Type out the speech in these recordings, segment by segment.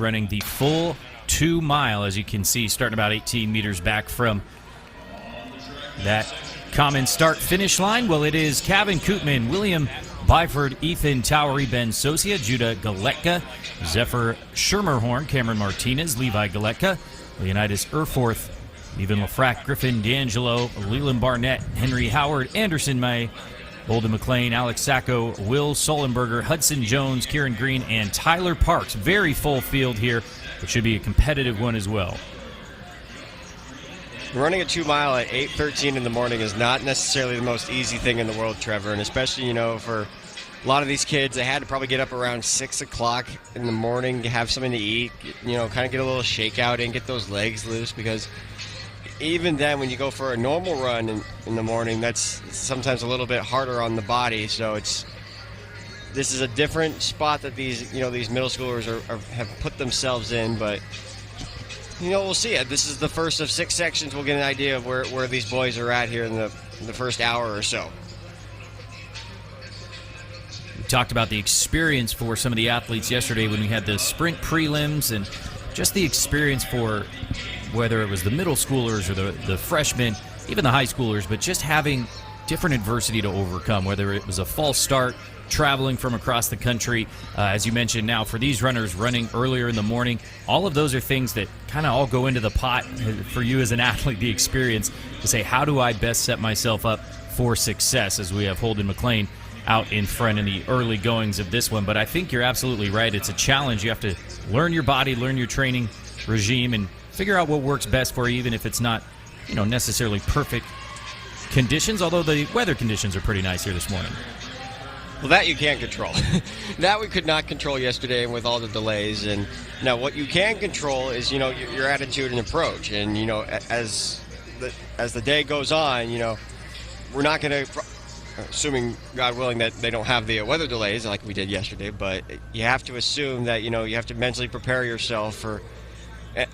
running the full 2 mile, as you can see, starting about 18 meters back from that common start-finish line. Well, it is Kevin Koopman, William Byford, Ethan Towery, Ben Sosia, Judah Galetka, Zephyr Schermerhorn, Cameron Martinez, Levi Galetka, Leonidas Erforth, Even Lafrac, Griffin D'Angelo, Leland Barnett, Henry Howard, Anderson May, Bolden McLean, Alex Sacco, Will Sullenberger, Hudson Jones, Kieran Green, and Tyler Parks. Very full field here. It should be a competitive one as well. Running a 2 mile at 8:13 in the morning is not necessarily the most easy thing in the world, Trevor, and especially, for a lot of these kids, they had to probably get up around 6 o'clock in the morning to have something to eat, kind of get a little shakeout and get those legs loose, because even then, when you go for a normal run in the morning, that's sometimes a little bit harder on the body. So this is a different spot that these middle schoolers have put themselves in. But we'll see it. This is the first of 6 sections. We'll get an idea of where these boys are at here in the first hour or so. We talked about the experience for some of the athletes yesterday when we had the sprint prelims, and just the experience for whether it was the middle schoolers or the freshmen, even the high schoolers, but just having different adversity to overcome, whether it was a false start, traveling from across the country, as you mentioned now, for these runners running earlier in the morning. All of those are things that kind of all go into the pot for you as an athlete, the experience to say, how do I best set myself up for success, as we have Holden McLean out in front in the early goings of this one. But I think you're absolutely right. It's a challenge. You have to learn your body, learn your training regime, and figure out what works best for you, even if it's not, necessarily perfect conditions, although the weather conditions are pretty nice here this morning. Well, that you can't control. That we could not control yesterday with all the delays. And now what you can control is, your attitude and approach. And, as the day goes on, we're not going to, assuming, God willing, that they don't have the weather delays like we did yesterday, but you have to assume that, you have to mentally prepare yourself for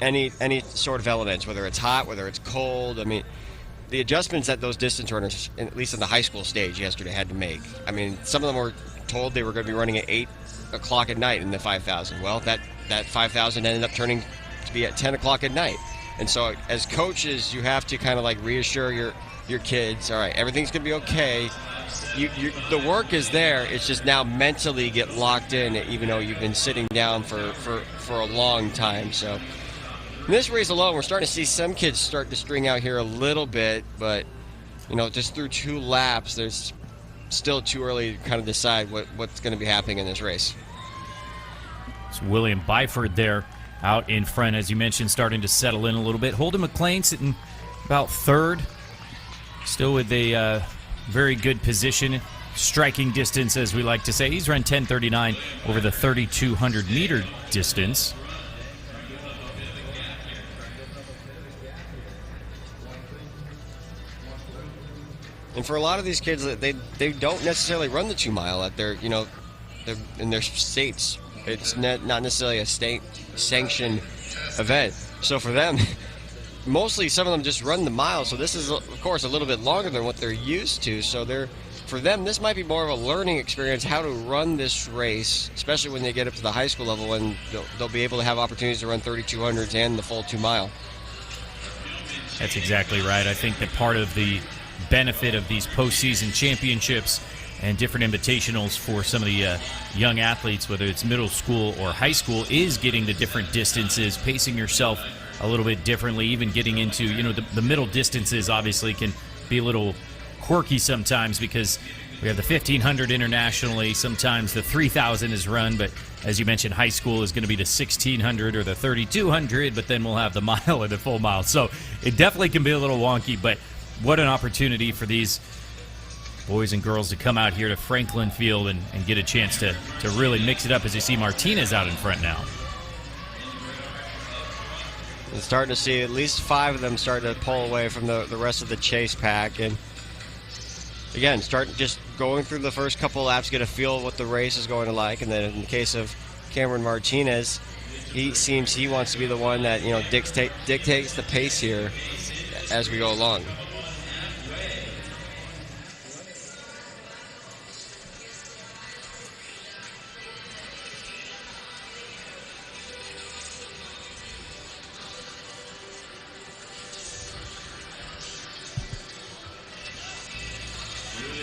any sort of elements, whether it's hot, whether it's cold. I mean, the adjustments that those distance runners, at least in the high school stage yesterday, had to make. I mean, some of them were told they were going to be running at 8 o'clock at night in the 5,000. Well, that 5,000 ended up turning to be at 10 o'clock at night. And so as coaches, you have to kind of reassure your kids, all right, everything's going to be okay. The work is there. It's just now mentally get locked in, even though you've been sitting down for a long time. So in this race alone, we're starting to see some kids start to string out here a little bit, but just through 2 laps, there's still too early to kind of decide what's going to be happening in this race. It's William Byford there out in front, as you mentioned, starting to settle in a little bit. Holden McLean sitting about third, still with a very good position, striking distance, as we like to say. He's run 10:39 over the 3,200 meter distance. And for a lot of these kids, they don't necessarily run the 2 mile at their, they're in their states. It's not necessarily a state sanctioned event. So for them, mostly some of them just run the mile. So this is, of course, a little bit longer than what they're used to. So for them, this might be more of a learning experience, how to run this race, especially when they get up to the high school level, and they'll be able to have opportunities to run 3,200s and the full 2 mile. That's exactly right. I think that part of the benefit of these postseason championships and different invitationals for some of the young athletes, whether it's middle school or high school, is getting the different distances, pacing yourself a little bit differently, even getting into, the middle distances obviously can be a little quirky sometimes, because we have the 1,500 internationally, sometimes the 3,000 is run, but as you mentioned, high school is going to be the 1,600 or the 3,200, but then we'll have the mile or the full mile. So it definitely can be a little wonky, but what an opportunity for these boys and girls to come out here to Franklin Field and get a chance to really mix it up, as you see Martinez out in front now. We're starting to see at least 5 of them start to pull away from the rest of the chase pack. And again, start just going through the first couple of laps, get a feel of what the race is going to like. And then in the case of Cameron Martinez, he seems he wants to be the one that dictates the pace here as we go along.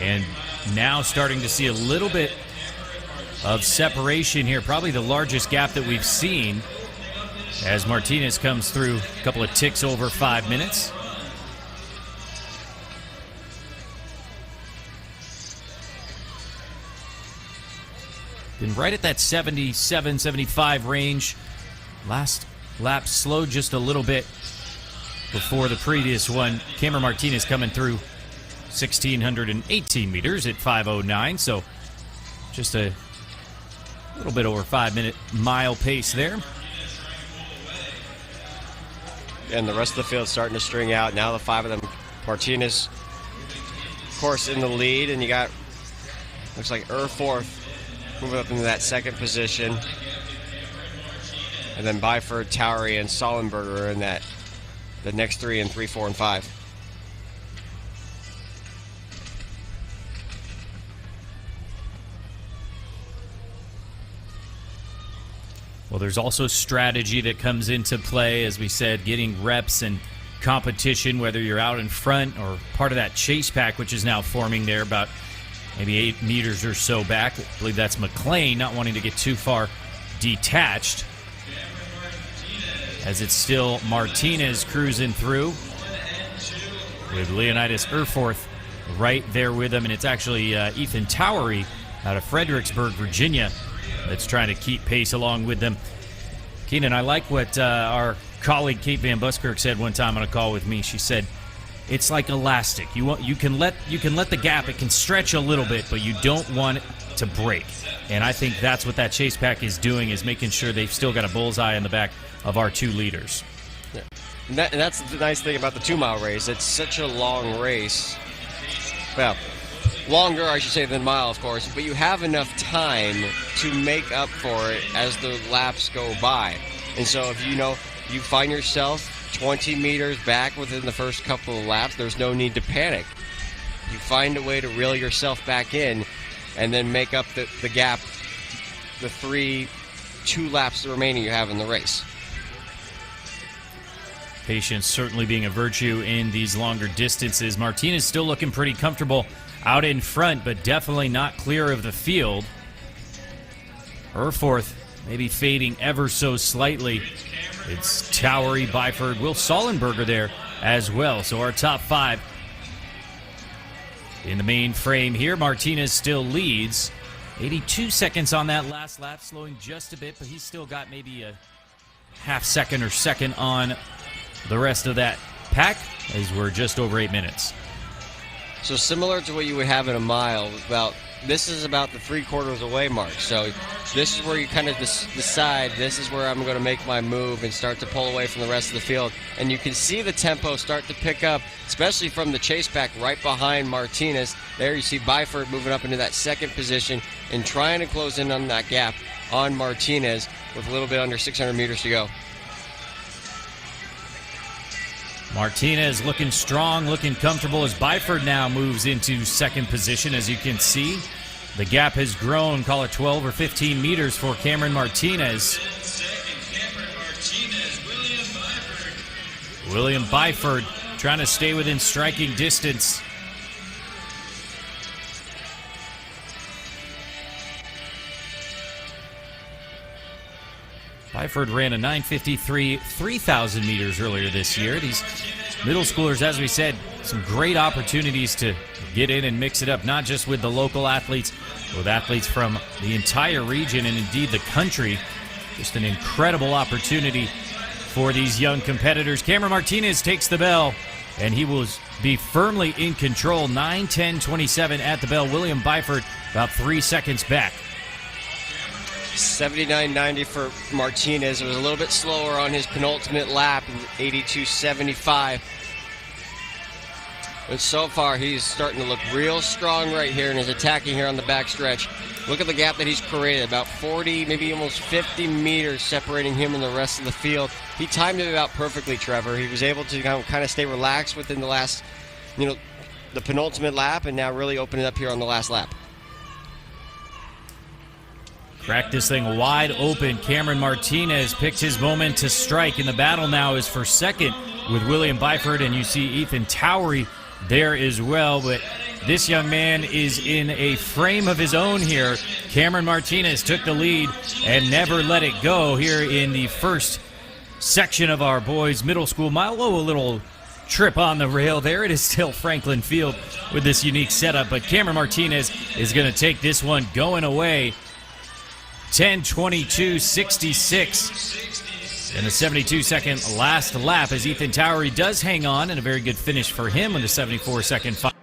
And now starting to see a little bit of separation here, probably the largest gap that we've seen as Martinez comes through a couple of ticks over 5 minutes. Been right at that 77, 75 range. Last lap slowed just a little bit before the previous one. Cameron Martinez coming through 1,618 meters at 5:09, so just a little bit over 5 minute mile pace there. And the rest of the field starting to string out. Now the 5 of them. Martinez, of course, in the lead, and you got, looks like Erforth moving up into that second position. And then Byford, Towery, and Sollenberger are in that, the next 3 and 3, 4, and 5. Well, there's also strategy that comes into play, as we said, getting reps and competition, whether you're out in front or part of that chase pack, which is now forming there about maybe 8 meters or so back. I believe that's McLean not wanting to get too far detached, as it's still Martinez cruising through with Leonidas Erforth right there with him. And it's actually Ethan Towery out of Fredericksburg, Virginia, that's trying to keep pace along with them. Keenan, I like what our colleague Kate Van Buskirk said one time on a call with me. She said, it's like elastic. You can let the gap, it can stretch a little bit, but you don't want it to break. And I think that's what that chase pack is doing, is making sure they've still got a bullseye in the back of our 2 leaders. Yeah. And that's the nice thing about the 2-mile race. It's such a long race. Well, longer, I should say, than mile, of course, but you have enough time to make up for it as the laps go by. And so if you find yourself 20 meters back within the first couple of laps, there's no need to panic. You find a way to reel yourself back in and then make up the gap, the 2 laps remaining you have in the race. Patience certainly being a virtue in these longer distances. Martinez still looking pretty comfortable out in front, but definitely not clear of the field. Erforth maybe fading ever so slightly. It's Towery, Byford, Will Sollenberger there as well. So our top 5 in the main frame here. Martinez still leads. 82 seconds on that last lap, slowing just a bit, but he's still got maybe a half second or second on the rest of that pack, as we're just over 8 minutes. So similar to what you would have in a mile, this is about the 3/4 away mark. So this is where you kind of decide, this is where I'm going to make my move and start to pull away from the rest of the field. And you can see the tempo start to pick up, especially from the chase pack right behind Martinez. There you see Byford moving up into that second position and trying to close in on that gap on Martinez with a little bit under 600 meters to go. Martinez looking strong, looking comfortable as Byford now moves into second position. As you can see, the gap has grown, call it 12 or 15 meters for Cameron Martinez. William Byford trying to stay within striking distance. Byford ran a 9:53 3,000 meters earlier this year. These middle schoolers, as we said, some great opportunities to get in and mix it up, not just with the local athletes, with athletes from the entire region and indeed the country. Just an incredible opportunity for these young competitors. Cameron Martinez takes the bell, and he will be firmly in control. 9:10:27 at the bell. William Byford about 3 seconds back. 79.90 for Martinez. It was a little bit slower on his penultimate lap, 82.75. But so far, he's starting to look real strong right here and is attacking here on the backstretch. Look at the gap that he's created, about 40, maybe almost 50 meters separating him and the rest of the field. He timed it about perfectly, Trevor. He was able to kind of stay relaxed within the last, the penultimate lap, and now really open it up here on the last lap. Cracked this thing wide open. Cameron Martinez picked his moment to strike, and the battle now is for second with William Byford, and you see Ethan Towery there as well. But This young man is in a frame of his own here. Cameron Martinez took the lead and never let it go here in the first section of our boys' middle school mile. Oh, a little trip on the rail there. It is still Franklin Field with this unique setup, but Cameron Martinez is going to take this one going away. 10:22:66 in the 72-second last lap as Ethan Towery does hang on, and a very good finish for him in the 74-second final.